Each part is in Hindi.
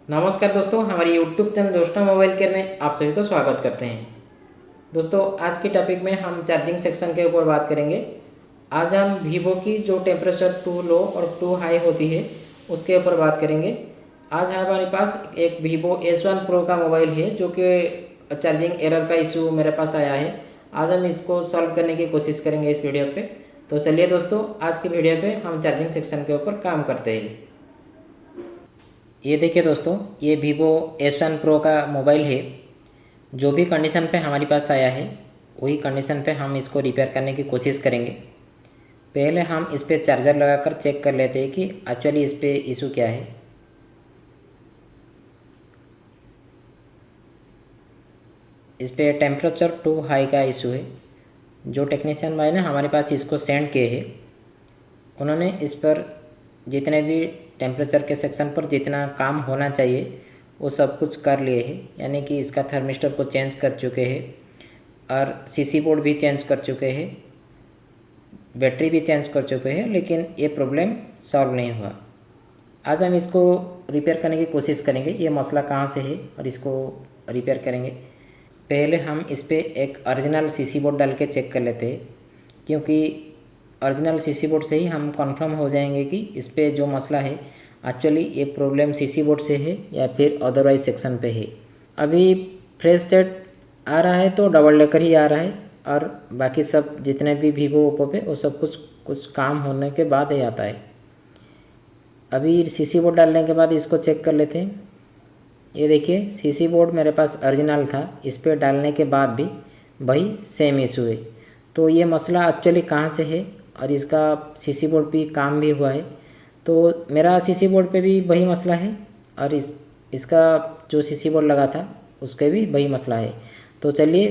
नमस्कार दोस्तों, हमारे यूट्यूब चैनल दोस्तों मोबाइल केयर में आप सभी को स्वागत करते हैं। दोस्तों, आज की टॉपिक में हम चार्जिंग सेक्शन के ऊपर बात करेंगे। आज हम वीवो की जो टेम्परेचर टू लो और टू हाई होती है उसके ऊपर बात करेंगे। आज हमारे पास एक वीवो S1 प्रो का मोबाइल है जो कि चार्जिंग एरर का इशू मेरे पास आया है। आज हम इसको सॉल्व करने की कोशिश करेंगे इस वीडियो पे। तो चलिए दोस्तों, आज की वीडियो पे हम चार्जिंग सेक्शन के ऊपर काम करते हैं। ये देखिए दोस्तों, ये वीवो S1 प्रो का मोबाइल है। जो भी कंडीशन पे हमारे पास आया है वही कंडीशन पे हम इसको रिपेयर करने की कोशिश करेंगे। पहले हम इस पर चार्जर लगाकर चेक कर लेते हैं कि एक्चुअली इस पर इशू क्या है। इस पर टेम्परेचर टू हाई का इशू है। जो टेक्नीशियन भाई ने हमारे पास इसको सेंड किए हैं, उन्होंने इस पर जितने भी टेम्परेचर के सेक्शन पर जितना काम होना चाहिए वो सब कुछ कर लिए हैं। यानी कि इसका थर्मिस्टर को चेंज कर चुके हैं और सीसी बोर्ड भी चेंज कर चुके हैं, बैटरी भी चेंज कर चुके हैं, लेकिन ये प्रॉब्लम सॉल्व नहीं हुआ। आज हम इसको रिपेयर करने की कोशिश करेंगे, ये मसला कहाँ से है और इसको रिपेयर करेंगे। पहले हम इस पर एक ओरिजिनल सीसी बोर्ड डाल के चेक कर लेते हैं, क्योंकि ओरिजिनल सीसी बोर्ड से ही हम कंफर्म हो जाएंगे कि इस पे जो मसला है एक्चुअली ये प्रॉब्लम सीसी बोर्ड से है या फिर अदरवाइज सेक्शन पे है। अभी फ्रेश सेट आ रहा है तो डबल डेकर ही आ रहा है, और बाकी सब जितने भी वीवो ओप्पो पे वो सब कुछ काम होने के बाद ही आता है। अभी सीसी बोर्ड डालने के बाद इसको चेक कर लेते हैं। ये देखिए, सीसी बोर्ड मेरे पास ओरिजिनल था, इस पर डालने के बाद भी वही सेम इशू है। तो ये मसला एक्चुअली कहाँ से है, और इसका सीसी बोर्ड भी काम भी हुआ है। तो मेरा सीसी बोर्ड पे भी वही मसला है, और इसका जो सीसी बोर्ड लगा था उसके भी वही मसला है। तो चलिए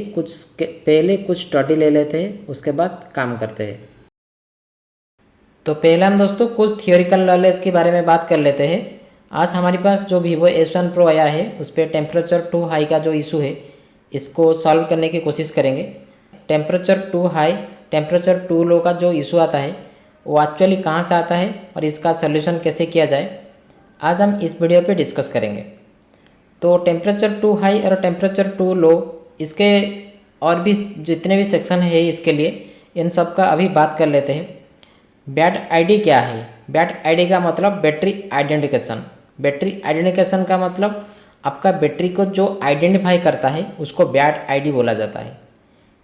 पहले कुछ स्टडी ले लेते हैं, उसके बाद काम करते हैं। तो पहले हम दोस्तों कुछ थियोरिकल नॉलेज के बारे में बात कर लेते हैं। आज हमारे पास जो वीवो S1 प्रो आया है उस पर टेम्परेचर टू हाई का जो इशू है इसको सॉल्व करने की कोशिश करेंगे। Temperature too high, temperature too low का जो इशू आता है वो एक्चुअली कहाँ से आता है और इसका सलूशन कैसे किया जाए, आज हम इस वीडियो पे डिस्कस करेंगे। तो टेम्परेचर टू हाई और टेम्परेचर टू लो, इसके और भी जितने भी सेक्शन है इसके लिए, इन सब का अभी बात कर लेते हैं। बैट आईडी क्या है? बैट आईडी का मतलब बैटरी आइडेंटिफिकेशन। बैटरी आइडेंटिफिकेशन का मतलब आपका बैटरी को जो आइडेंटिफाई करता है उसको बैट आईडी बोला जाता है।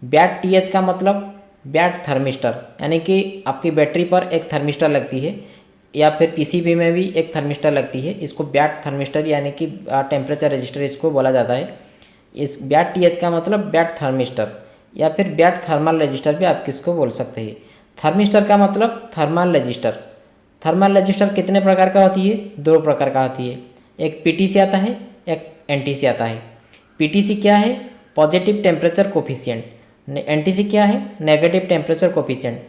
बैट टीएच का मतलब बैट थर्मिस्टर, यानी कि आपकी बैटरी पर एक थर्मिस्टर लगती है या फिर पीसीबी में भी एक थर्मिस्टर लगती है, इसको बैट थर्मिस्टर यानी कि टेम्परेचर रजिस्टर इसको बोला जाता है। इस बैट टीएच का मतलब बैट थर्मिस्टर या फिर बैट थर्मल रजिस्टर भी आप किसको बोल सकते हैं। थर्मिस्टर का मतलब थर्मल रजिस्टर। थर्मल रजिस्टर कितने प्रकार का होती है? दो प्रकार का होती है, एक पीटीसी आता है, एक एनटीसी आता है। पीटीसी क्या है? Positive temperature coefficient. एनटीसी क्या है? Negative temperature coefficient.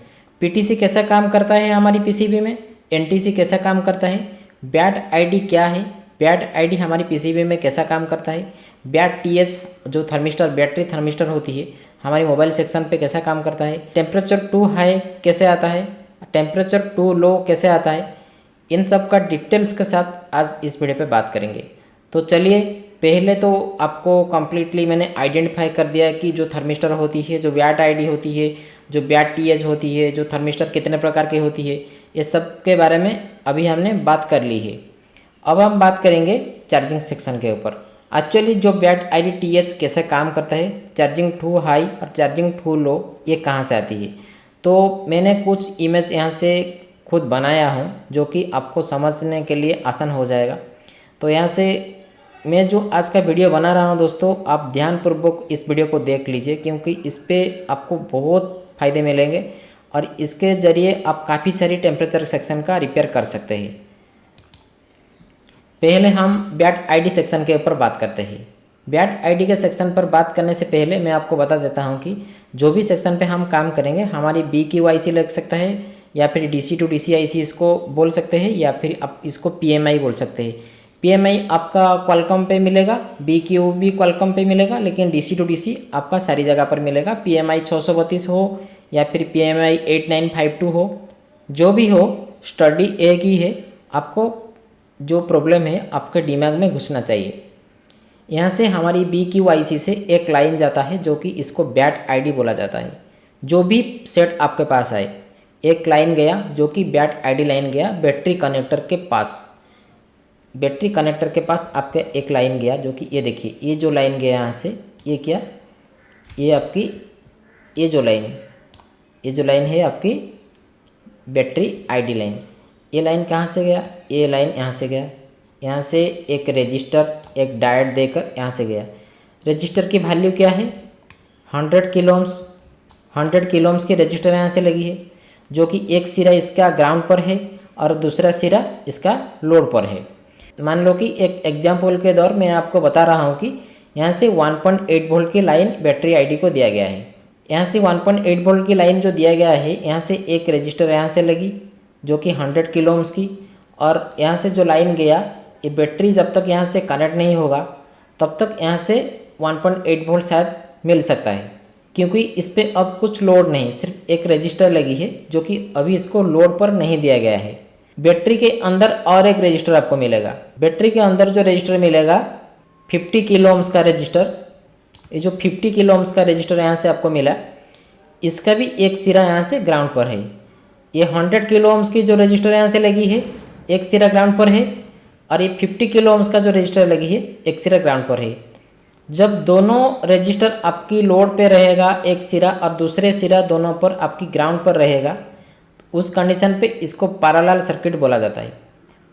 पीटीसी कैसा काम करता है हमारी पीसीबी में, एनटीसी कैसा काम करता है। बैट आईडी क्या है? बैट आईडी हमारी पीसीबी में कैसा काम करता है। बैट टीएच जो थर्मिस्टर बैटरी थर्मिस्टर होती है हमारी मोबाइल सेक्शन पे कैसा काम करता है। टेम्परेचर टू हाई कैसे आता है, टेम्परेचर टू लो कैसे आता है, इन सब का डिटेल्स के साथ आज इस वीडियो पे बात करेंगे। तो चलिए, पहले तो आपको कम्प्लीटली मैंने आइडेंटिफाई कर दिया कि जो थर्मिस्टर होती है, जो बैट आईडी होती है, जो बैट टीएच होती है, जो थर्मिस्टर कितने प्रकार की होती है, ये सब के बारे में अभी हमने बात कर ली है। अब हम बात करेंगे चार्जिंग सेक्शन के ऊपर। एक्चुअली जो बैट आईडी टीएच कैसे काम करता है, चार्जिंग टू हाई और चार्जिंग टू लो ये कहाँ से आती है। तो मैंने कुछ इमेज यहाँ से खुद बनाया हूँ जो कि आपको समझने के लिए आसान हो जाएगा। तो यहाँ से मैं जो आज का वीडियो बना रहा हूँ दोस्तों, आप ध्यानपूर्वक इस वीडियो को देख लीजिए, क्योंकि इस पर आपको बहुत फ़ायदे मिलेंगे और इसके ज़रिए आप काफ़ी सारी टेम्परेचर सेक्शन का रिपेयर कर सकते हैं। पहले हम बैट आईडी सेक्शन के ऊपर बात करते हैं। बैट आईडी के सेक्शन पर बात करने से पहले मैं आपको बता देता हूं कि जो भी सेक्शन पे हम काम करेंगे हमारी BQIC लग सकता है या फिर DC टू DCIC इसको बोल सकते हैं, या फिर आप इसको PMI बोल सकते हैं। PMI आपका क्वालकॉम पे मिलेगा, BQ भी क्वालकॉम पे मिलेगा, लेकिन DC टू DC आपका सारी जगह पर मिलेगा। PMI 632 हो या फिर PMI 8952 हो, जो भी हो स्टडी एक ही है। आपको जो प्रॉब्लम है आपके दिमाग में घुसना चाहिए। यहाँ से हमारी BQIC से एक लाइन जाता है जो कि इसको बैट ID बोला जाता है। जो भी सेट आपके पास आए, एक लाइन गया जो कि बैट ID लाइन गया बैटरी कनेक्टर के पास। बैटरी कनेक्टर के पास आपका एक लाइन गया जो कि ये देखिए, ये जो लाइन गया यहाँ से, ये क्या, ये आपकी ये जो लाइन है आपकी बैटरी ID लाइन। ये लाइन कहाँ से गया, ये लाइन यहाँ से गया। यहाँ से एक रजिस्टर एक डायोड देकर यहाँ से गया। रजिस्टर की वैल्यू क्या है, 100 किलो ओम्स। 100 किलो ओम्स की रजिस्टर यहाँ से लगी है, जो कि एक सिरा इसका ग्राउंड पर है और दूसरा सिरा इसका लोड पर है। मान लो कि एक एग्जाम्पल के दौर में आपको बता रहा हूँ कि यहाँ से 1.8 वोल्ट की लाइन बैटरी ID को दिया गया है। यहाँ से 1.8 वोल्ट की लाइन जो दिया गया है, यहाँ से एक रजिस्टर यहाँ से लगी जो कि 100 किलो ओम्स की, और यहाँ से जो लाइन गया, ये बैटरी जब तक यहाँ से कनेक्ट नहीं होगा तब तक यहाँ से 1.8 वोल्ट शायद मिल सकता है, क्योंकि इस पर अब कुछ लोड नहीं, सिर्फ एक रजिस्टर लगी है जो कि अभी इसको लोड पर नहीं दिया गया है। बैटरी के अंदर और एक रजिस्टर आपको मिलेगा। बैटरी के अंदर जो रजिस्टर मिलेगा 50 किलो ओम्स का रजिस्टर, ये जो 50 किलो ओम्स का रजिस्टर यहाँ से आपको मिला, इसका भी एक सिरा यहाँ से ग्राउंड पर है। ये 100 किलो ओम्स की जो रजिस्टर यहाँ से लगी है, एक सिरा ग्राउंड पर है, और ये 50 किलो ओम्स का जो रजिस्टर लगी है, एक सिरा ग्राउंड पर है। जब दोनों रजिस्टर आपकी लोड पे रहेगा, एक सिरा और दूसरे सिरा दोनों पर आपकी ग्राउंड पर रहेगा, उस कंडीशन पे इसको पैरेलल सर्किट बोला जाता है।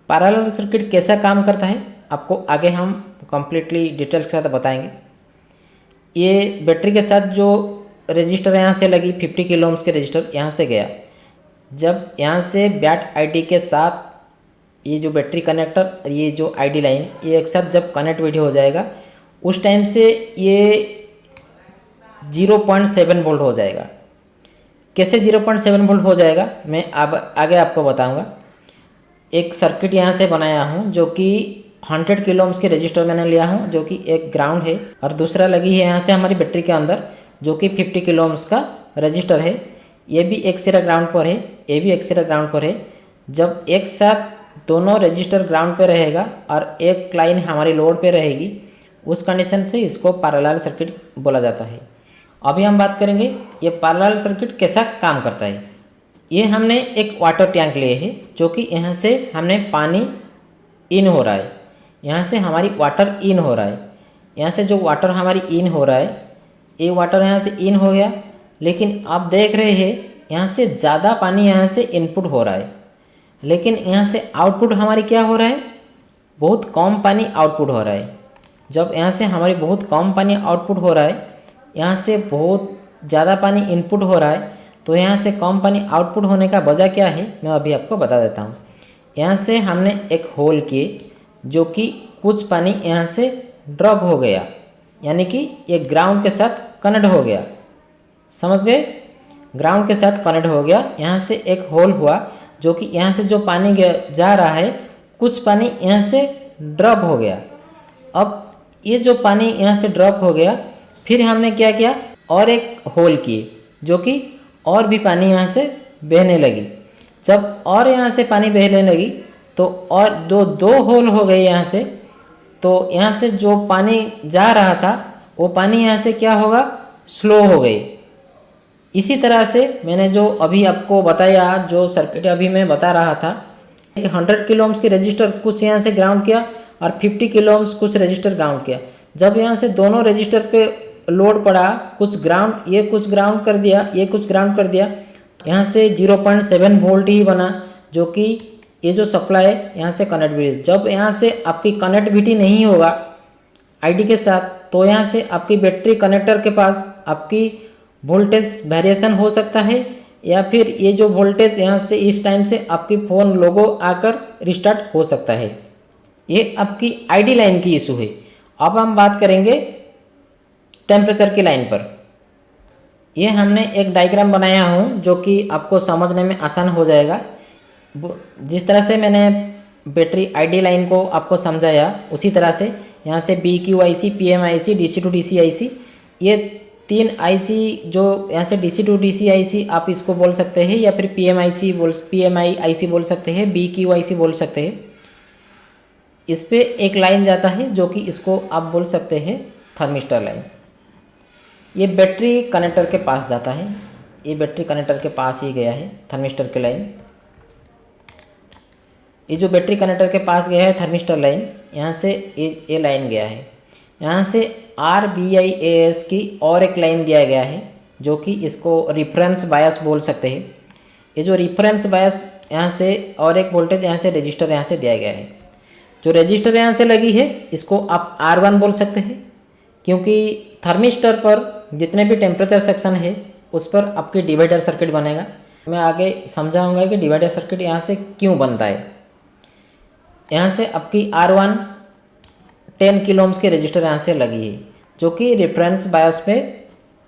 पैरेलल सर्किट कैसा काम करता है आपको आगे हम कम्प्लीटली डिटेल के साथ बताएंगे। ये बैटरी के साथ जो रजिस्टर यहाँ से लगी 50 किलो ओम्स के रजिस्टर यहाँ से गया, जब यहाँ से बैट ID के साथ ये जो बैटरी कनेक्टर और ये जो ID लाइन ये एक साथ जब कनेक्ट हो जाएगा, उस टाइम से ये 0.7 वोल्ट हो जाएगा। कैसे 0.7 वोल्ट हो जाएगा मैं अब आगे आपको बताऊंगा। एक सर्किट यहाँ से बनाया हूँ जो कि 100 किलो ओम्स के रजिस्टर मैंने लिया हूँ, जो कि एक ग्राउंड है और दूसरा लगी है यहाँ से हमारी बैटरी के अंदर जो कि 50 किलो ओम्स का रजिस्टर है। ये भी एक सिरा ग्राउंड पर है, ये भी एक सिरा ग्राउंड पर है। जब एक साथ दोनों रजिस्टर ग्राउंड पे रहेगा और एक लाइन हमारी लोड पे रहेगी, उस कंडीशन से इसको पैरेलल सर्किट बोला जाता है। अभी हम बात करेंगे ये पैरेलल सर्किट कैसा काम करता है। ये हमने एक वाटर टैंक लिए है जो कि यहाँ से हमने पानी इन हो रहा है, यहाँ से हमारी वाटर इन हो रहा है। यहाँ से जो वाटर हमारी इन हो रहा है, ये वाटर यहाँ से इन हो गया, लेकिन आप देख रहे हैं यहाँ से ज़्यादा पानी यहाँ से इनपुट हो रहा है, लेकिन यहाँ से आउटपुट हमारी क्या हो रहा है, बहुत कम पानी आउटपुट हो रहा है। जब यहाँ से हमारी बहुत कम पानी आउटपुट हो रहा है, यहाँ से बहुत ज़्यादा पानी इनपुट हो रहा है, तो यहाँ से कम पानी आउटपुट होने का वजह क्या है मैं अभी आपको बता देता हूँ। यहाँ से हमने एक होल किए जो कि कुछ पानी यहाँ से ड्रॉप हो गया, यानी कि ये ग्राउंड के साथ कनेक्ट हो गया, समझ गए, ग्राउंड के साथ कनेक्ट हो गया। यहाँ से एक होल हुआ जो कि यहाँ से जो पानी जा रहा है, कुछ पानी यहाँ से ड्रॉप हो गया। अब ये जो पानी यहाँ से ड्रॉप हो गया, फिर हमने क्या किया, और एक होल किए जो कि और भी पानी यहाँ से बहने लगी। जब और यहाँ से पानी बहने लगी तो और दो होल हो गए यहाँ से, तो यहाँ से जो पानी जा रहा था वो पानी यहाँ से क्या होगा, स्लो हो गई। इसी तरह से मैंने जो अभी आपको बताया, जो सर्किट अभी मैं बता रहा था, 100 किलो ओम्स की रजिस्टर कुछ यहाँ से ग्राउंड किया और 50 किलो ओम्स कुछ रजिस्टर ग्राउंड किया। जब यहाँ से दोनों रजिस्टर पे लोड पड़ा, कुछ ग्राउंड, ये कुछ ग्राउंड कर दिया, ये कुछ ग्राउंड कर दिया, यहाँ से 0.7 वोल्ट ही बना, जो कि ये जो सप्लाई है यहाँ से कनेक्टिविटी। जब यहाँ से आपकी कनेक्टिविटी नहीं होगा ID के साथ, तो यहाँ से आपकी बैटरी कनेक्टर के पास आपकी वोल्टेज वेरिएशन हो सकता है, या फिर ये जो वोल्टेज यहाँ से इस टाइम से आपकी फ़ोन लोगो आकर रिस्टार्ट हो सकता है। ये आपकी ID लाइन की इशू है। अब हम बात करेंगे टेम्परेचर की लाइन पर। ये हमने एक डायग्राम बनाया हूँ जो कि आपको समझने में आसान हो जाएगा। जिस तरह से मैंने बैटरी ID लाइन को आपको समझाया, उसी तरह से यहाँ से BQIC, PMIC, DC to DC IC, ये 3 IC जो यहाँ से DC to DC IC आप इसको बोल सकते हैं, या फिर PMI IC बोल सकते हैं, BQIC बोल सकते हैं। इस पे एक लाइन जाता है जो कि इसको आप बोल सकते हैं थर्मिस्टर लाइन। ये बैटरी कनेक्टर के पास जाता है, ये बैटरी कनेक्टर के पास ही गया है थर्मिस्टर की लाइन। ये जो बैटरी कनेक्टर के पास गया है थर्मिस्टर लाइन, यहाँ से ये लाइन गया है। यहाँ से RBIAS की और एक लाइन दिया गया है जो कि इसको रिफरेंस बायस बोल सकते हैं। ये जो रिफरेंस बायस यहाँ से और एक वोल्टेज यहाँ से रजिस्टर यहाँ से दिया गया है। जो रजिस्टर यहाँ से लगी है इसको आप R1 बोल सकते हैं, क्योंकि थर्मिस्टर पर जितने भी टेम्परेचर सेक्शन है उस पर आपकी डिवाइडर सर्किट बनेगा। मैं आगे समझाऊंगा कि डिवाइडर सर्किट यहाँ से क्यों बनता है। यहाँ से आपकी R1 10 किलो ओम्स की रजिस्टर यहाँ से लगी है जो कि रेफरेंस बायस पे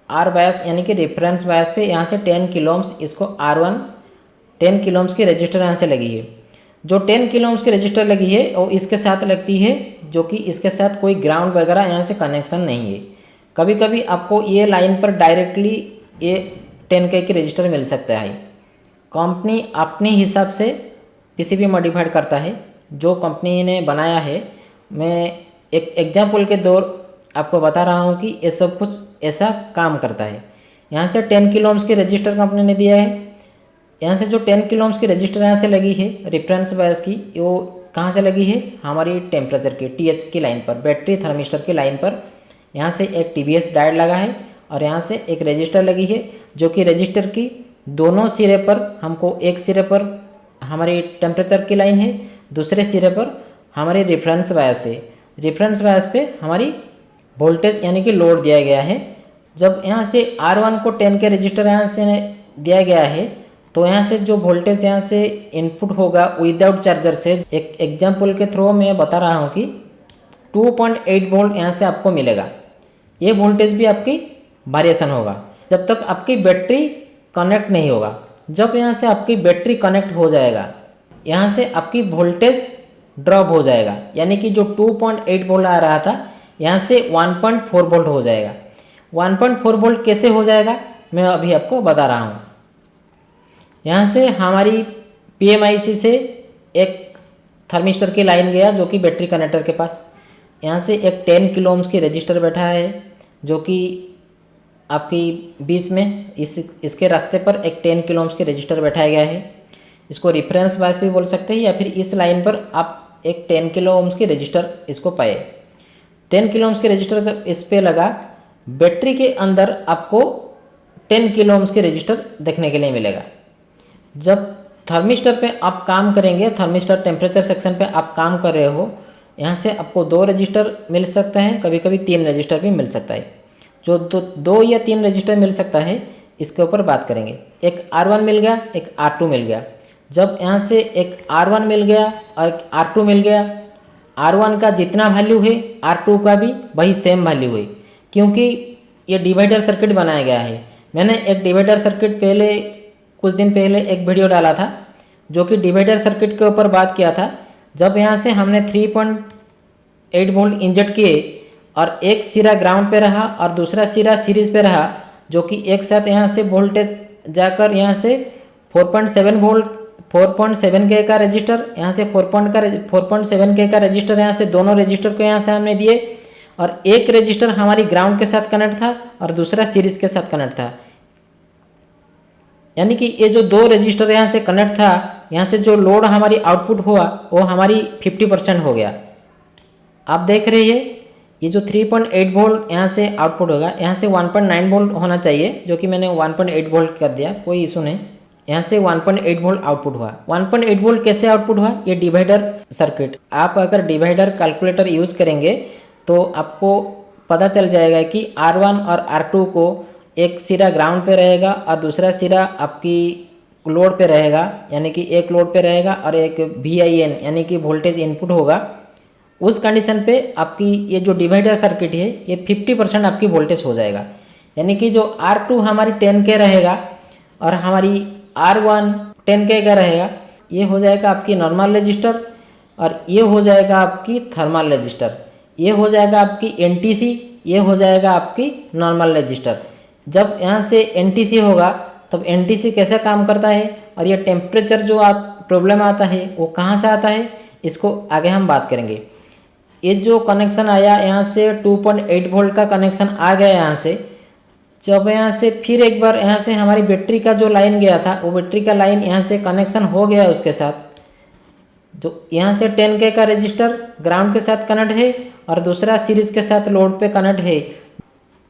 R बायस यानी कि रेफरेंस बायस पे यहाँ से 10 किलो ओम्स, इसको R1 10 किलो ओम्स की रजिस्टर यहाँ से लगी है। जो 10 किलो ओम्स की रजिस्टर लगी है वो इसके साथ लगती है, जो कि इसके साथ कोई ग्राउंड वगैरह यहाँ से कनेक्शन नहीं है। कभी कभी आपको ये लाइन पर डायरेक्टली ये 10K की रजिस्टर मिल सकता है। कंपनी अपने हिसाब से किसी भी मॉडिफाइड करता है जो कंपनी ने बनाया है। मैं एक एग्जाम्पल के दौर आपको बता रहा हूँ कि ये सब कुछ ऐसा काम करता है। यहाँ से 10 किलो ओम्स की रजिस्टर कंपनी ने दिया है। यहाँ से जो 10 किलो ओम्स की रजिस्टर यहाँ से लगी है रेफरेंस बायस की, वो कहाँ से लगी है, हमारी टेम्परेचर की TH की लाइन पर, बैटरी थर्मिस्टर की लाइन पर। यहाँ से एक TBS डायोड लगा है और यहाँ से एक रजिस्टर लगी है जो कि रजिस्टर की दोनों सिरे पर हमको, एक सिरे पर हमारी टेम्परेचर की लाइन है, दूसरे सिरे पर हमारी रेफरेंस बायस है। रेफरेंस बायस पे हमारी वोल्टेज यानी कि लोड दिया गया है। जब यहाँ से R1 को 10 के रजिस्टर यहाँ से दिया गया है तो यहाँ से जो वोल्टेज यहाँ से इनपुट होगा विदाउट चार्जर से, एक एग्जाम्पल के थ्रू मैं बता रहा हूँ कि 2.8 वोल्ट यहाँ से आपको मिलेगा। ये वोल्टेज भी आपकी वेरिएशन होगा जब तक आपकी बैटरी कनेक्ट नहीं होगा। जब यहाँ से आपकी बैटरी कनेक्ट हो जाएगा यहाँ से आपकी वोल्टेज ड्रॉप हो जाएगा, यानी कि जो 2.8 वोल्ट आ रहा था यहाँ से 1.4 वोल्ट हो जाएगा। 1.4 वोल्ट कैसे हो जाएगा मैं अभी आपको बता रहा हूँ। यहाँ से हमारी PMIC से एक थर्मिस्टर की लाइन गया जो कि बैटरी कनेक्टर के पास। यहाँ से एक 10 किलो ओम्स की रजिस्टर बैठा है जो कि आपकी बीच में इसके रास्ते पर एक 10 किलो ओम्स की रजिस्टर बैठाया गया है। इसको रेफरेंस बायस भी बोल सकते हैं, या फिर इस लाइन पर आप एक 10 किलो ओम्स की रजिस्टर इसको पाए। 10 किलो ओम्स की रजिस्टर जब इस पे लगा, बैटरी के अंदर आपको 10 किलो ओम्स की रजिस्टर देखने के लिए मिलेगा। जब थर्मिस्टर पे आप काम करेंगे, थर्मिस्टर टेम्परेचर सेक्शन पे आप काम कर रहे हो, यहाँ से आपको 2 रजिस्टर मिल सकता है, कभी कभी 3 रजिस्टर भी मिल सकता है। जो 2 या 3 रजिस्टर मिल सकता है इसके ऊपर बात करेंगे। एक R1 मिल गया, एक R2 मिल गया। जब यहाँ से एक R1 मिल गया और एक R2 मिल गया, R1 का जितना वैल्यू है R2 का भी वही सेम वैल्यू है, क्योंकि ये डिवाइडर सर्किट बनाया गया है। मैंने एक डिवाइडर सर्किट पहले कुछ दिन पहले एक वीडियो डाला था जो कि डिवाइडर सर्किट के ऊपर बात किया था। जब यहाँ से हमने 3.8 वोल्ट इंजेक्ट किए और एक सिरा ग्राउंड पे रहा और दूसरा सिरा सीरीज पे रहा, जो कि एक साथ यहाँ से वोल्टेज जाकर यहाँ से 4.7 वोल्ट 4.7K का रजिस्टर, यहाँ से 4.7K का रजिस्टर, यहाँ से दोनों रजिस्टर को यहाँ से हमने दिए और एक रजिस्टर हमारी ग्राउंड के साथ कनेक्ट था और दूसरा सीरीज के साथ कनेक्ट था। यानी कि ये जो 2 रजिस्टर यहाँ से कनेक्ट था, यहाँ से जो लोड हमारी आउटपुट हुआ वो हमारी 50% हो गया। आप देख रहे हैं ये जो 3.8 वोल्ट यहाँ से आउटपुट होगा, यहाँ से 1.9 वोल्ट होना चाहिए, जो कि मैंने 1.8 वोल्ट कर दिया, कोई इशू नहीं। यहाँ से 1.8 वोल्ट आउटपुट हुआ। 1.8 वोल्ट कैसे आउटपुट हुआ, ये डिवाइडर सर्किट। आप अगर डिवाइडर कैलकुलेटर यूज़ करेंगे तो आपको पता चल जाएगा कि R1 और R2 को एक सिरा ग्राउंड पे रहेगा और दूसरा सिरा आपकी लोड पे रहेगा, यानी कि एक लोड पे रहेगा और एक VIN यानी कि वोल्टेज इनपुट होगा। उस कंडीशन पे आपकी ये जो डिवाइडर सर्किट है ये 50% आपकी वोल्टेज हो जाएगा। यानी कि जो R2 हमारी 10K रहेगा और हमारी R1 10K का रहेगा, ये हो जाएगा आपकी नॉर्मल रजिस्टर और ये हो जाएगा आपकी थर्मल रजिस्टर, ये हो जाएगा आपकी NTC, ये हो जाएगा आपकी नॉर्मल रजिस्टर। जब यहाँ से NTC होगा तब NTC कैसे काम करता है और ये टेम्परेचर जो आप प्रॉब्लम आता है वो कहाँ से आता है, इसको आगे हम बात करेंगे। ये जो कनेक्शन आया यहाँ से 2.8 वोल्ट का कनेक्शन आ गया यहाँ से। जब यहाँ से फिर एक बार यहाँ से हमारी बैटरी का जो लाइन गया था, वो बैटरी का लाइन यहाँ से कनेक्शन हो गया उसके साथ। जो यहाँ से 10K का रजिस्टर ग्राउंड के साथ कनेक्ट है और दूसरा सीरीज के साथ लोड पे कनेक्ट है।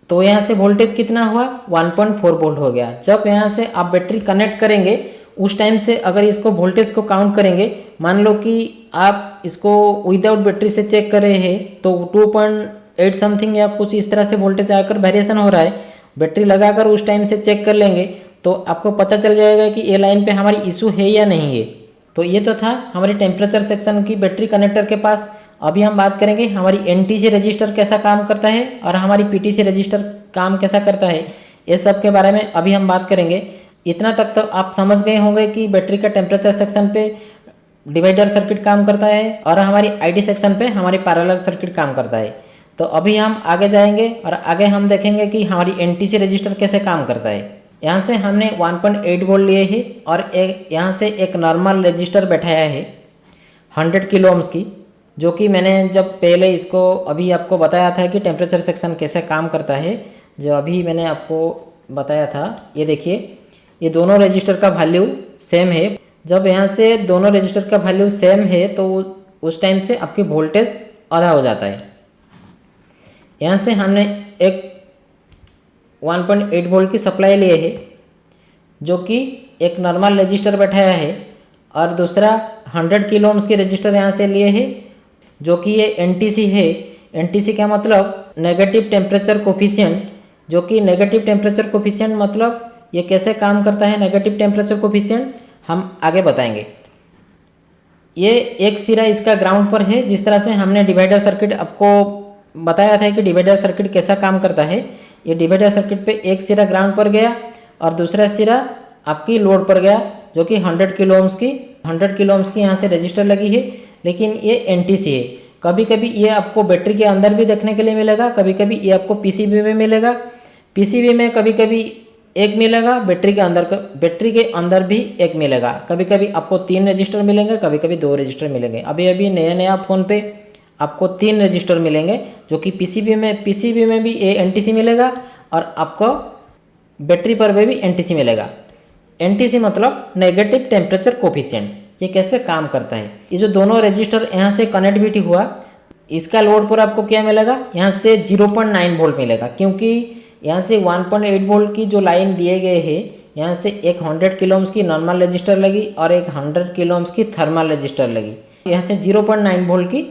तो यहाँ से वोल्टेज कितना हुआ, 1.4 वोल्ट हो गया। जब यहाँ से आप बैटरी कनेक्ट करेंगे उस टाइम से अगर इसको वोल्टेज को काउंट करेंगे, मान लो कि आप इसको विदाउट बैटरी से चेक कर रहे हैं तो 2.8 समथिंग या कुछ इस तरह से वोल्टेज आकर वेरिएशन हो रहा है। बैटरी लगाकर उस टाइम से चेक कर लेंगे तो आपको पता चल जाएगा कि ये लाइन पे हमारी इशू है या नहीं है। तो ये तो था हमारी टेम्परेचर सेक्शन की बैटरी कनेक्टर के पास। अभी हम बात करेंगे हमारी एनटीसी रजिस्टर कैसा काम करता है और हमारी पीटीसी रजिस्टर काम कैसा करता है। ये सब के बारे में अभी हम बात करेंगे। इतना तक तो आप समझ गए होंगे कि बैटरी का टेम्परेचर सेक्शन पे डिवाइडर सर्किट काम करता है और हमारी आईडी सेक्शन पे हमारी पैरेलल सर्किट काम करता है। तो अभी हम आगे जाएंगे और आगे हम देखेंगे कि हमारी एनटीसी रजिस्टर कैसे काम करता है। यहाँ से हमने 1.8 वोल्ट लिए हैं और एक यहाँ से एक नॉर्मल रजिस्टर बैठाया है 100 किलो ओम्स की, जो कि मैंने जब पहले इसको अभी आपको बताया था कि टेम्परेचर सेक्शन कैसे काम करता है, जो अभी मैंने आपको बताया था। ये देखिए, ये दोनों रजिस्टर का वैल्यू सेम है। जब यहाँ से दोनों रजिस्टर का वैल्यू सेम है तो उस टाइम से आपकी वोल्टेज आधा हो जाता है। यहाँ से हमने एक 1.8 वोल्ट की सप्लाई लिए है, जो कि एक नॉर्मल रजिस्टर बैठाया है, और दूसरा 100 किलो ओम्स की रजिस्टर यहाँ से लिए है, जो कि ये एनटीसी है। एनटीसी का मतलब नेगेटिव टेम्परेचर कोफिशिएंट, जो कि नेगेटिव टेम्परेचर कोफिशिएंट मतलब ये कैसे काम करता है नेगेटिव टेम्परेचर कोफिशिएंट हम आगे बताएंगे। ये एक सिरा इसका ग्राउंड पर है। जिस तरह से हमने डिवाइडर सर्किट आपको बताया था कि डिवाइडर सर्किट कैसा काम करता है, ये डिवाइडर सर्किट पे एक सिरा ग्राउंड पर गया और दूसरा सिरा आपकी लोड पर गया, जो कि 100 किलो ओम्स की यहाँ से रजिस्टर लगी है। लेकिन ये एनटीसी है। कभी कभी ये आपको बैटरी के अंदर भी देखने के लिए मिलेगा, कभी कभी ये आपको पीसीबी में मिलेगा। पीसीबी में कभी कभी एक मिलेगा, बैटरी के अंदर भी एक मिलेगा। कभी कभी आपको 3 रजिस्टर मिलेंगे, कभी कभी 2 रजिस्टर मिलेंगे। अभी अभी नया फ़ोन पे आपको 3 रजिस्टर मिलेंगे, जो कि पीसीबी में भी ये एनटीसी मिलेगा और आपको बैटरी पर भी एनटीसी मिलेगा। एनटीसी मतलब नेगेटिव टेम्परेचर कोफिशिएंट। ये कैसे काम करता है, ये जो दोनों रजिस्टर यहाँ से कनेक्टिविटी हुआ, इसका लोड पर आपको क्या मिलेगा, यहाँ से 0.9 वोल्ट मिलेगा, क्योंकि यहाँ से 1.8 वोल्ट की जो लाइन दिए गए हैं, यहाँ से एक 100 किलो ओम्स की नॉर्मल रजिस्टर लगी और एक 100 किलो ओम्स की थर्मल रजिस्टर लगी। यहाँ से 0.9 वोल्ट की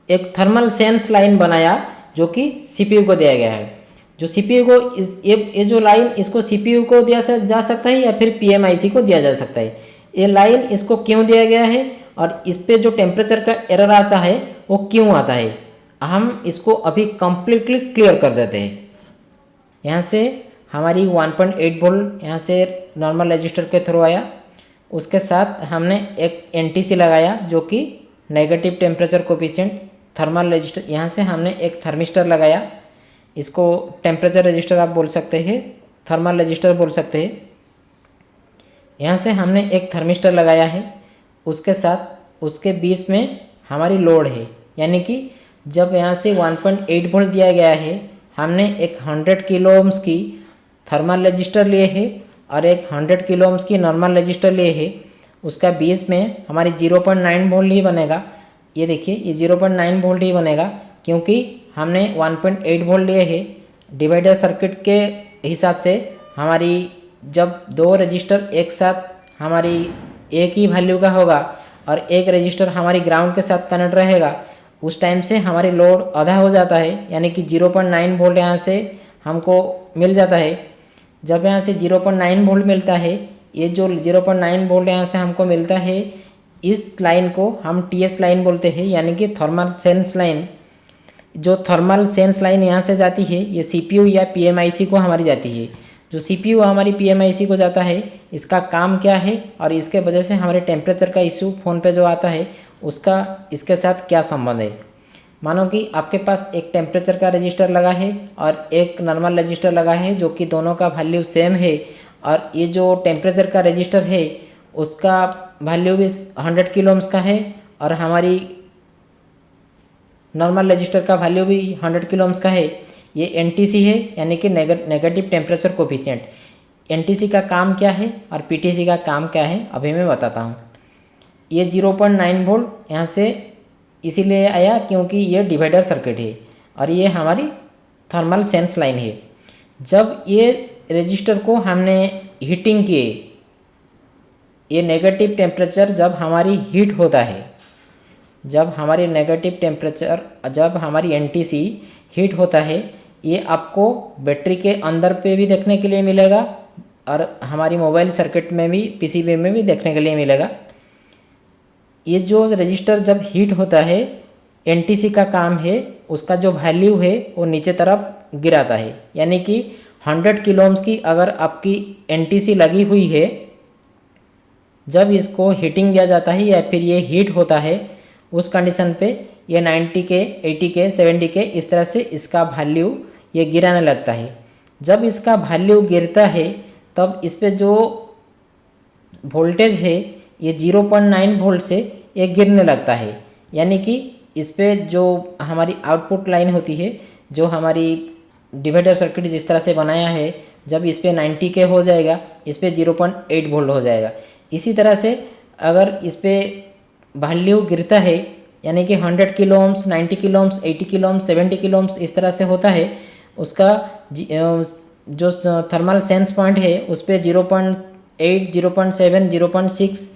एक थर्मल सेंस लाइन बनाया, जो कि सीपीयू को दिया गया है। जो सीपीयू को ये जो लाइन इसको सीपीयू को दिया जा सकता है या फिर पीएमआईसी को दिया जा सकता है। ये लाइन इसको क्यों दिया गया है और इस पे जो टेम्परेचर का एरर आता है वो क्यों आता है, हम इसको अभी कम्प्लीटली क्लियर कर देते हैं। यहाँ से हमारी 1.8 वोल्ट यहाँ से नॉर्मल रजिस्टर के थ्रू आया, उसके साथ हमने एक एनटीसी लगाया, जो कि negative temperature coefficient thermal register. यहाँ से हमने एक थर्मिस्टर लगाया, इसको टेम्परेचर रजिस्टर आप बोल सकते हैं, थर्मल रजिस्टर बोल सकते हैं। यहाँ से हमने एक थर्मिस्टर लगाया है, उसके साथ उसके बीच में हमारी लोड है। यानी कि जब यहाँ से 1.8 वोल्ट दिया गया है, हमने एक 100 किलो ओम्स की थर्मल रजिस्टर लिए है और एक 100 किलो ओम्स की नॉर्मल रजिस्टर लिए है। उसका बीच में हमारी 0.9 वोल्ट ही बनेगा। ये देखिए, ये 0.9 वोल्ट ही बनेगा, क्योंकि हमने 1.8 वोल्ट लिए है। डिवाइडर सर्किट के हिसाब से हमारी जब 2 रजिस्टर एक साथ हमारी एक ही वैल्यू का होगा और एक रजिस्टर हमारी ग्राउंड के साथ कनेक्ट रहेगा, उस टाइम से हमारी लोड आधा हो जाता है, यानी कि 0.9 वोल्ट यहाँ से हमको मिल जाता है। जब यहाँ से 0.9 वोल्ट मिलता है, ये जो 0.9 वोल्ट यहाँ से हमको मिलता है, इस लाइन को हम टीएस लाइन बोलते हैं, यानी कि थर्मल सेंस लाइन। जो थर्मल सेंस लाइन यहाँ से जाती है, ये सीपीयू या पीएमआईसी को हमारी जाती है। जो सीपीयू हमारी पीएमआईसी को जाता है, इसका काम क्या है और इसके वजह से हमारे टेम्परेचर का इशू फ़ोन पे जो आता है उसका इसके साथ क्या संबंध है। मानो कि आपके पास एक टेम्परेचर का रजिस्टर लगा है और एक नॉर्मल रजिस्टर लगा है, जो कि दोनों का वैल्यू सेम है, और ये जो टेम्परेचर का रजिस्टर है उसका वैल्यू भी 100 किलो ओम्स का है और हमारी नॉर्मल रजिस्टर का वैल्यू भी 100 किलो ओम्स का है। ये एनटीसी है, यानी कि नेगेटिव टेम्परेचर कोफिशिएंट। एनटीसी का काम क्या है और पीटीसी का काम क्या है अभी मैं बताता हूँ। ये 0.9 वोल्ट यहाँ से इसीलिए आया क्योंकि ये डिवाइडर सर्किट है और ये हमारी थर्मल सेंस लाइन है। जब ये रजिस्टर को हमने हीटिंग किए, ये नेगेटिव टेम्परेचर जब हमारी हीट होता है, जब हमारी नेगेटिव टेम्परेचर, जब हमारी एनटीसी हीट होता है, ये आपको बैटरी के अंदर पे भी देखने के लिए मिलेगा और हमारी मोबाइल सर्किट में भी, पीसीबी में भी देखने के लिए मिलेगा। ये जो रजिस्टर जब हीट होता है, एनटीसी का काम है उसका जो वैल्यू है वो नीचे तरफ गिराता है। यानी कि 100 किलो ओम्स की अगर आपकी एनटीसी लगी हुई है, जब इसको हीटिंग दिया जाता है या फिर ये हीट होता है, उस कंडीशन पे ये 90 के, 80 के, 70 के इस तरह से इसका वैल्यू ये गिराने लगता है। जब इसका वैल्यू गिरता है तब इस पे जो वोल्टेज है ये 0.9 वोल्ट से ये गिरने लगता है। यानी कि इस पे जो हमारी आउटपुट लाइन होती है, जो हमारी डिवाइडर सर्किट जिस तरह से बनाया है, जब इस पे 90 के हो जाएगा, इस पे 0.8 वोल्ट हो जाएगा। इसी तरह से अगर इस पे वैल्यू गिरता है, यानी कि 100 kilo ohms, 90 kilo ohms, 80 kilo ohms, 70 kilo ohms इस तरह से होता है, उसका जो थर्मल सेंस पॉइंट है उस पर 0.8, 0.7, 0.6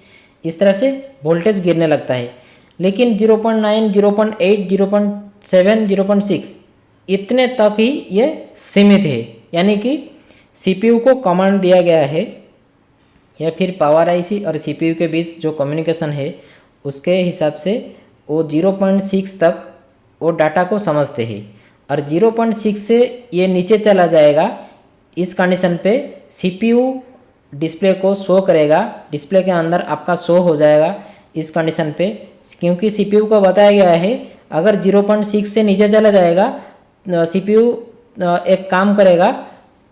इस तरह से वोल्टेज गिरने लगता है। लेकिन 0.9, 0.8, 0.7, 0.6 इतने तक ही ये सीमित है। यानी कि सीपीयू को कमांड दिया गया है, या फिर पावर आईसी और सीपीयू के बीच जो कम्युनिकेशन है उसके हिसाब से वो 0.6 तक वो डाटा को समझते हैं। और 0.6 से ये नीचे चला जाएगा, इस कंडीशन पे सीपीयू डिस्प्ले को शो करेगा, डिस्प्ले के अंदर आपका शो हो जाएगा इस कंडीशन पे। क्योंकि सीपीयू को बताया गया है अगर 0.6 से नीचे चला जाएगा, सीपीयू एक काम करेगा,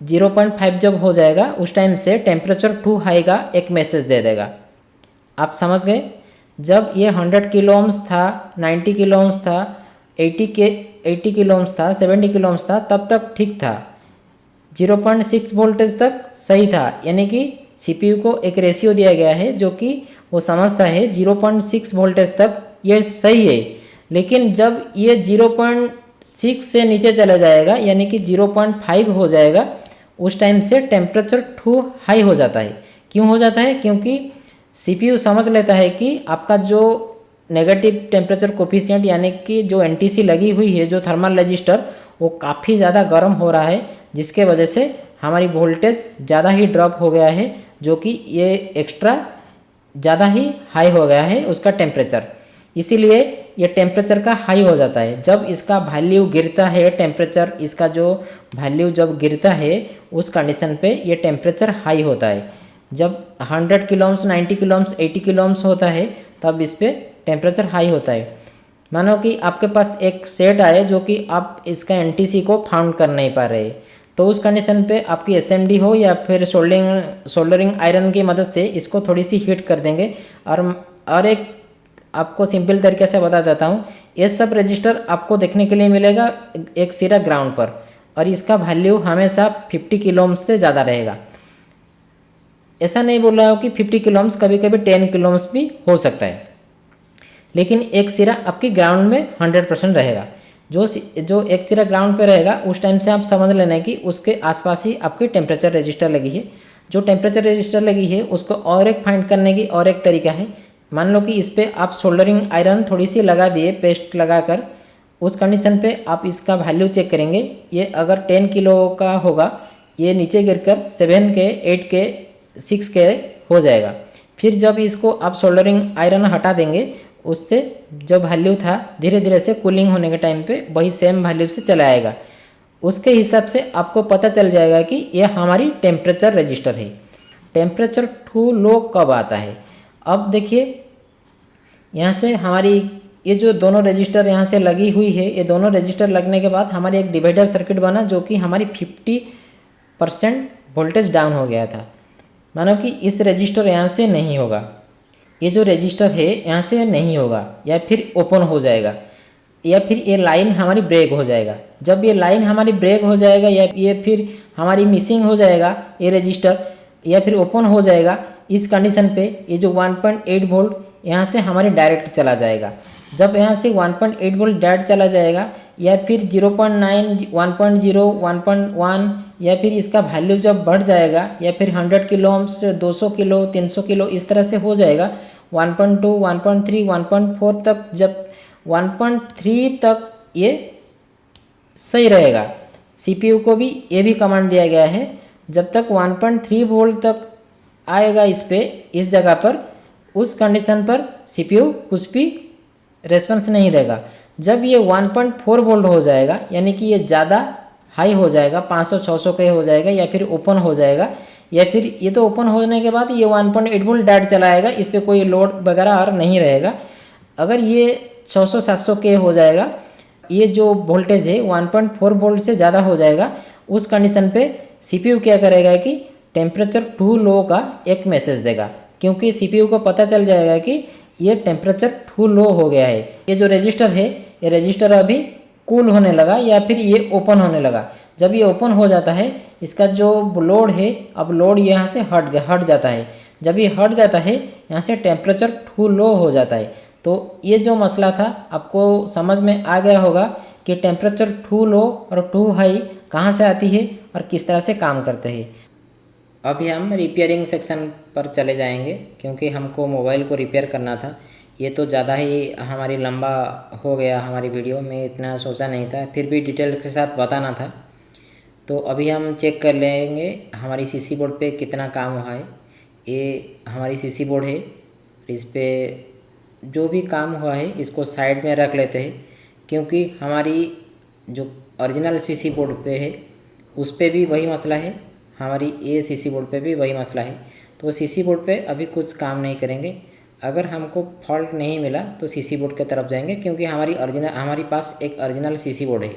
0.5 जब हो जाएगा उस टाइम से टेम्परेचर टू हाई का एक मैसेज दे देगा। आप समझ गए? जब ये 100 किलो ओम्स था, 90 किलो ओम्स था, 80 किलो ओम्स था, 70 किलो ओम्स था, तब तक ठीक था, 0.6 वोल्टेज तक सही था। यानी कि सीपीयू को एक रेशियो दिया गया है जो कि वो समझता है 0.6 वोल्टेज तक ये सही है। लेकिन जब ये 0.6 से नीचे चला जाएगा, यानी कि 0.5 हो जाएगा, उस टाइम से टेम्परेचर टू हाई हो जाता है। क्यों हो जाता है? क्योंकि सीपीयू समझ लेता है कि आपका जो नेगेटिव टेम्परेचर कोफिशिएंट, यानी कि जो एनटीसी लगी हुई है, जो थर्मल रजिस्टर, वो काफ़ी ज़्यादा गर्म हो रहा है, जिसके वजह से हमारी वोल्टेज ज़्यादा ही ड्रॉप हो गया है, जो कि ये एक्स्ट्रा ज़्यादा ही हाई हो गया है उसका टेम्परेचर। इसीलिए ये टेम्परेचर का हाई हो जाता है। जब इसका वैल्यू गिरता है, टेम्परेचर इसका जो वैल्यू जब गिरता है उस कंडीशन पे ये टेम्परेचर हाई होता है। जब 100 kilo ohms, 90 kilo ohms, 80 kilo ohms होता है तब इस पे टेम्परेचर हाई होता है। मानो कि आपके पास एक सेट आए जो कि आप इसका एनटीसी को फाउंड कर नहीं पा रहे, तो उस कंडीशन पे आपकी एसएमडी हो या फिर सोल्डरिंग आयरन की मदद से इसको थोड़ी सी हीट कर देंगे। और एक आपको सिंपल तरीके से बता देता हूँ, ये सब रजिस्टर आपको देखने के लिए मिलेगा एक सिरा ग्राउंड पर, और इसका वैल्यू हमेशा 50 किलो ओम्स से ज़्यादा रहेगा। ऐसा नहीं बोल रहा हूँ कि 50 किलो ओम्स, कभी कभी 10 किलो ओम्स भी हो सकता है, लेकिन एक सिरा आपकी ग्राउंड में 100% रहेगा। जो एक सिरा ग्राउंड पे रहेगा उस टाइम से आप समझ लेना कि उसके आसपास ही आपकी टेम्परेचर रजिस्टर लगी है। जो टेम्परेचर रजिस्टर लगी है उसको और एक फाइंड करने की और एक तरीका है। मान लो कि इस पर आप सोल्डरिंग आयरन थोड़ी सी लगा दिए, पेस्ट लगाकर, उस कंडीशन पे आप इसका वैल्यू चेक करेंगे। ये अगर 10 किलो का होगा, ये नीचे गिरकर 7 के, 8 के, 6 के हो जाएगा। फिर जब इसको आप सोल्डरिंग आयरन हटा देंगे, उससे जो वैल्यू था धीरे धीरे से कूलिंग होने के टाइम पे वही सेम वैल्यू से चला आएगा। उसके हिसाब से आपको पता चल जाएगा कि ये हमारी टेम्परेचर रजिस्टर है। टेम्परेचर टू लो कब आता है? अब देखिए, यहाँ से हमारी ये जो दोनों रजिस्टर यहाँ से लगी हुई है, ये दोनों रजिस्टर लगने के बाद हमारी एक डिवाइडर सर्किट बना जो कि हमारी 50% वोल्टेज डाउन हो गया था। मानो कि इस रजिस्टर यहाँ से नहीं होगा, ये जो रजिस्टर है यहाँ से नहीं होगा या फिर ओपन हो जाएगा, या फिर ये लाइन हमारी ब्रेक हो जाएगा। जब ये लाइन हमारी ब्रेक हो जाएगा या ये फिर हमारी मिसिंग हो जाएगा ये रजिस्टर, या फिर ओपन हो जाएगा, इस कंडीशन पे ये जो 1.8 वोल्ट यहाँ से हमारे डायरेक्ट चला जाएगा। जब यहाँ से 1.8 वोल्ट डायरेक्ट चला जाएगा या फिर 0.9, 1.0, 1.1 या फिर इसका वैल्यू जब बढ़ जाएगा या फिर 100 किलो ओम्स, 200 किलो, 300 किलो इस तरह से हो जाएगा, 1.2, 1.3, 1.4 तक, जब 1.3 तक ये सही रहेगा। सीपीयू को भी ये भी कमांड दिया गया है, जब तक 1.3 वोल्ट तक आएगा इस पे, इस जगह पर, उस कंडीशन पर सीपीयू कुछ भी रेस्पॉन्स नहीं देगा। जब ये 1.4 वोल्ट हो जाएगा यानी कि ये ज़्यादा हाई हो जाएगा, 500-600 के हो जाएगा या फिर ओपन हो जाएगा, या फिर ये तो ओपन होने के बाद ये 1.8 वोल्ट डायरेक्ट चलाएगा, इस पर कोई लोड वगैरह और नहीं रहेगा। अगर ये 600-700 के हो जाएगा, ये जो वोल्टेज है 1.4 वोल्ट से ज़्यादा हो जाएगा, उस कंडीशन पे सीपीयू क्या करेगा कि टेम्परेचर टू लो का एक मैसेज देगा, क्योंकि सीपीयू को पता चल जाएगा कि ये टेम्परेचर टू लो हो गया है, ये जो रजिस्टर है ये रजिस्टर अभी कूल होने लगा या फिर ये ओपन होने लगा। जब ये ओपन हो जाता है, इसका जो लोड है, अब लोड यहाँ से हट जाता है। जब ये हट जाता है यहाँ से टेम्परेचर टू लो हो जाता है। तो ये जो मसला था आपको समझ में आ गया होगा कि टेम्परेचर टू लो और टू हाई कहाँ से आती है और किस तरह से काम करते हैं। अभी हम रिपेयरिंग सेक्शन पर चले जाएंगे, क्योंकि हमको मोबाइल को रिपेयर करना था। ये तो ज़्यादा ही हमारी लंबा हो गया हमारी वीडियो में, इतना सोचा नहीं था, फिर भी डिटेल के साथ बताना था। तो अभी हम चेक कर लेंगे हमारी सीसी बोर्ड पे कितना काम हुआ है। ये हमारी सीसी बोर्ड है, इस पर जो भी काम हुआ है इसको साइड में रख लेते हैं, क्योंकि हमारी जो ओरिजिनल सीसी बोर्ड पे है उस पे भी वही मसला है, हमारी ये सीसी बोर्ड पे भी वही मसला है। तो सीसी बोर्ड पे अभी कुछ काम नहीं करेंगे। अगर हमको फॉल्ट नहीं मिला तो सीसी बोर्ड की तरफ जाएंगे, क्योंकि हमारी पास एक ओरिजिनल सीसी बोर्ड है।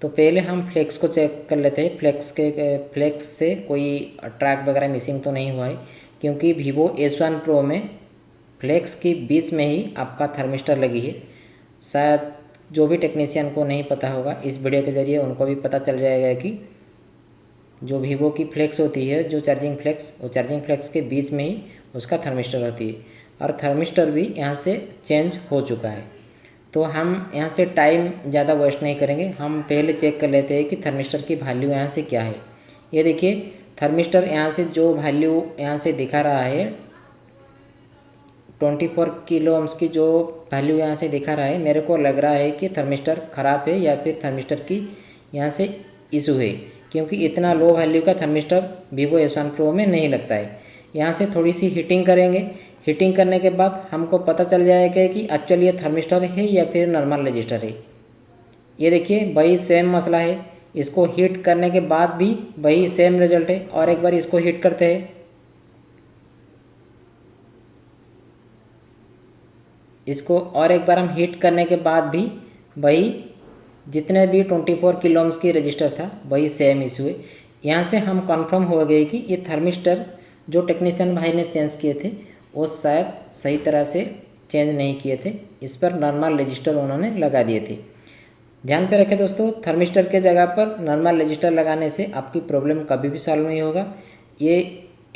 तो पहले हम फ्लेक्स को चेक कर लेते हैं, फ्लेक्स से कोई ट्रैक वगैरह मिसिंग तो नहीं हुआ है, क्योंकि वीवो S1 प्रो में फ्लेक्स के बीच में ही आपका थर्मिस्टर लगी है। शायद जो भी टेक्नीशियन को नहीं पता होगा, इस वीडियो के ज़रिए उनको भी पता चल जाएगा कि जो वीवो की फ्लेक्स होती है, जो चार्जिंग फ्लेक्स, वो चार्जिंग फ्लेक्स के बीच में ही उसका थर्मिस्टर होती है, और थर्मिस्टर भी यहाँ से चेंज हो चुका है। तो हम यहाँ से टाइम ज़्यादा वेस्ट नहीं करेंगे, हम पहले चेक कर लेते हैं कि थर्मिस्टर की वैल्यू यहाँ से क्या है। ये देखिए थर्मिस्टर यहाँ से जो वैल्यू यहाँ से दिखा रहा है 24 किलो ओम्स की जो वैल्यू यहाँ से दिखा रहा है, मेरे को लग रहा है कि थर्मिस्टर ख़राब है या फिर थर्मिस्टर की यहाँ से इशू है, क्योंकि इतना लो वैल्यू का थर्मिस्टर वीवो S1 प्रो में नहीं लगता है। यहाँ से थोड़ी सी हीटिंग करेंगे, हीटिंग करने के बाद हमको पता चल जाएगा कि एक्चुअली ये थर्मिस्टर है या फिर नॉर्मल रजिस्टर है। ये देखिए वही सेम मसला है, इसको हीट करने के बाद भी वही सेम रिजल्ट है। और एक बार इसको हीट करते हैं, इसको और एक बार हम हीट करने के बाद भी वही जितने भी 24 किलो ओम्स की रजिस्टर था वही सेम इशू है। यहाँ से हम कंफर्म हो गए कि ये थर्मिस्टर जो टेक्नीशियन भाई ने चेंज किए थे वो शायद सही तरह से चेंज नहीं किए थे, इस पर नॉर्मल रजिस्टर उन्होंने लगा दिए थे। ध्यान पे रखें दोस्तों, थर्मिस्टर के जगह पर नॉर्मल रजिस्टर लगाने से आपकी प्रॉब्लम कभी भी सॉल्व नहीं होगा। ये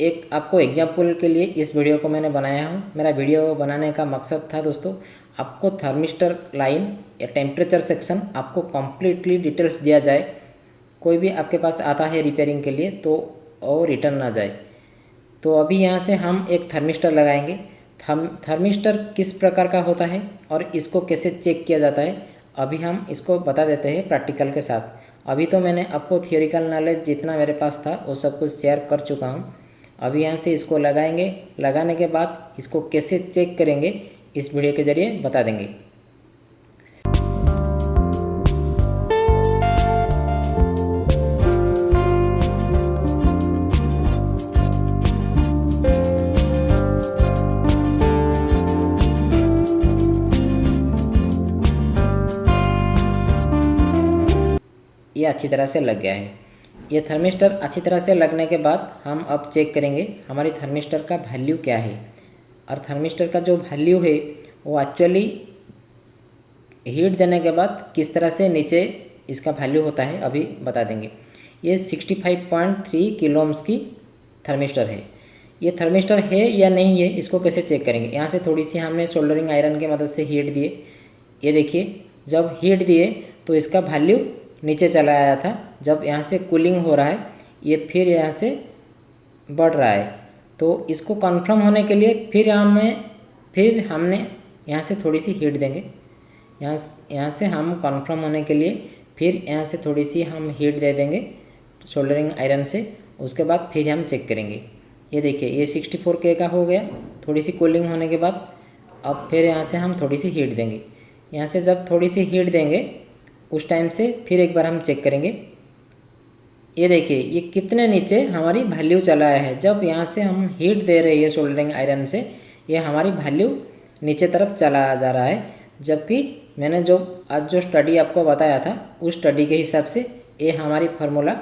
एक आपको एग्जाम्पल के लिए इस वीडियो को मैंने बनाया हूँ। मेरा वीडियो बनाने का मकसद था दोस्तों, आपको थर्मिस्टर लाइन या टेम्परेचर सेक्शन आपको कम्प्लीटली डिटेल्स दिया जाए। कोई भी आपके पास आता है रिपेयरिंग के लिए तो और रिटर्न ना जाए। तो अभी यहाँ से हम एक थर्मिस्टर लगाएंगे। थर्मिस्टर किस प्रकार का होता है और इसको कैसे चेक किया जाता है, अभी हम इसको बता देते हैं प्रैक्टिकल के साथ। अभी तो मैंने आपको थियोरिकल नॉलेज जितना मेरे पास था वो सब कुछ शेयर कर चुका हूँ। अभी यहाँ से इसको लगाएंगे, लगाने के बाद इसको कैसे चेक करेंगे इस वीडियो के ज़रिए बता देंगे। ये अच्छी तरह से लग गया है। ये थर्मिस्टर अच्छी तरह से लगने के बाद हम अब चेक करेंगे हमारी थर्मिस्टर का वैल्यू क्या है। और थर्मिस्टर का जो वैल्यू है वो एक्चुअली हीट देने के बाद किस तरह से नीचे इसका वैल्यू होता है अभी बता देंगे। ये 65.3 किलो ओम्स की थर्मिस्टर है। ये थर्मिस्टर है या नहीं है इसको कैसे चेक करेंगे। यहाँ से थोड़ी सी हमने सोल्डरिंग आयरन की मदद से हीट दिए। ये देखिए जब हीट दिए तो इसका वैल्यू नीचे चला आया था। जब यहाँ से कूलिंग हो रहा है ये फिर यहाँ से बढ़ रहा है। तो इसको कंफर्म होने के लिए फिर हमने यहाँ से थोड़ी सी हीट देंगे। यहाँ से हम कंफर्म होने के लिए फिर यहाँ से थोड़ी सी हम हीट दे देंगे सोल्डरिंग आयरन से। उसके बाद फिर हम चेक करेंगे। ये देखिए ये 64K का हो गया थोड़ी सी कूलिंग होने के बाद। अब फिर यहाँ से हम थोड़ी सी हीट देंगे। यहाँ से जब थोड़ी सी हीट देंगे उस टाइम से फिर एक बार हम चेक करेंगे। ये देखिए ये कितने नीचे हमारी वैल्यू चला है। जब यहाँ से हम हीट दे रहे हैं सोल्डरिंग आयरन से ये हमारी वैल्यू नीचे तरफ चला जा रहा है। जबकि मैंने आज जो स्टडी आपको बताया था उस स्टडी के हिसाब से ये हमारी फार्मूला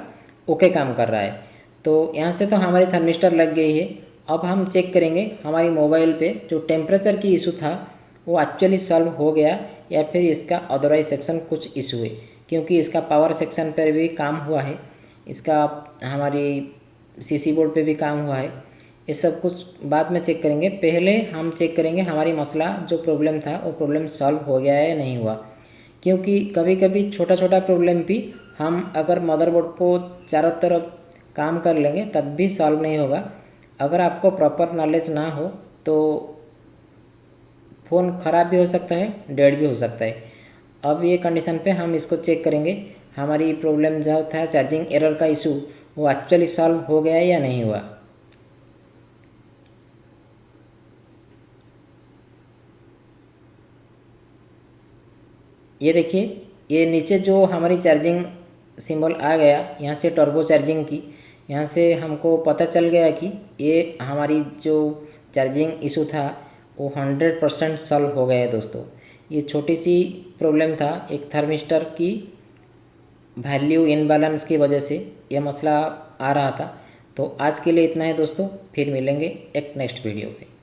ओके काम कर रहा है। तो यहाँ से तो हमारी थर्मिस्टर लग गई है। अब हम चेक करेंगे हमारी मोबाइल पे जो टेम्परेचर की इशू था वो एक्चुअली सॉल्व हो गया या फिर इसका अदरवाइज सेक्शन कुछ इशू है। क्योंकि इसका पावर सेक्शन पर भी काम हुआ है, इसका हमारी सीसी बोर्ड पे भी काम हुआ है। ये सब कुछ बाद में चेक करेंगे। पहले हम चेक करेंगे हमारी मसला जो प्रॉब्लम था वो प्रॉब्लम सॉल्व हो गया है या नहीं हुआ। क्योंकि कभी कभी छोटा छोटा प्रॉब्लम भी हम अगर मदरबोर्ड को चारों तरफ काम कर लेंगे तब भी सॉल्व नहीं होगा। अगर आपको प्रॉपर नॉलेज ना हो तो फ़ोन ख़राब भी हो सकता है, डेड भी हो सकता है। अब ये कंडीशन पे हम इसको चेक करेंगे हमारी प्रॉब्लम जो था चार्जिंग एरर का इशू वो एक्चुअली सॉल्व हो गया है या नहीं हुआ। ये देखिए ये नीचे जो हमारी चार्जिंग सिंबल आ गया यहाँ से टर्बो चार्जिंग की, यहाँ से हमको पता चल गया कि ये हमारी जो चार्जिंग इशू था वो 100% सॉल्व हो गया है दोस्तों। ये छोटी सी प्रॉब्लम था एक थर्मिस्टर की वैल्यू इनबैलेंस की वजह से ये मसला आ रहा था। तो आज के लिए इतना है दोस्तों, फिर मिलेंगे एक नेक्स्ट वीडियो पे।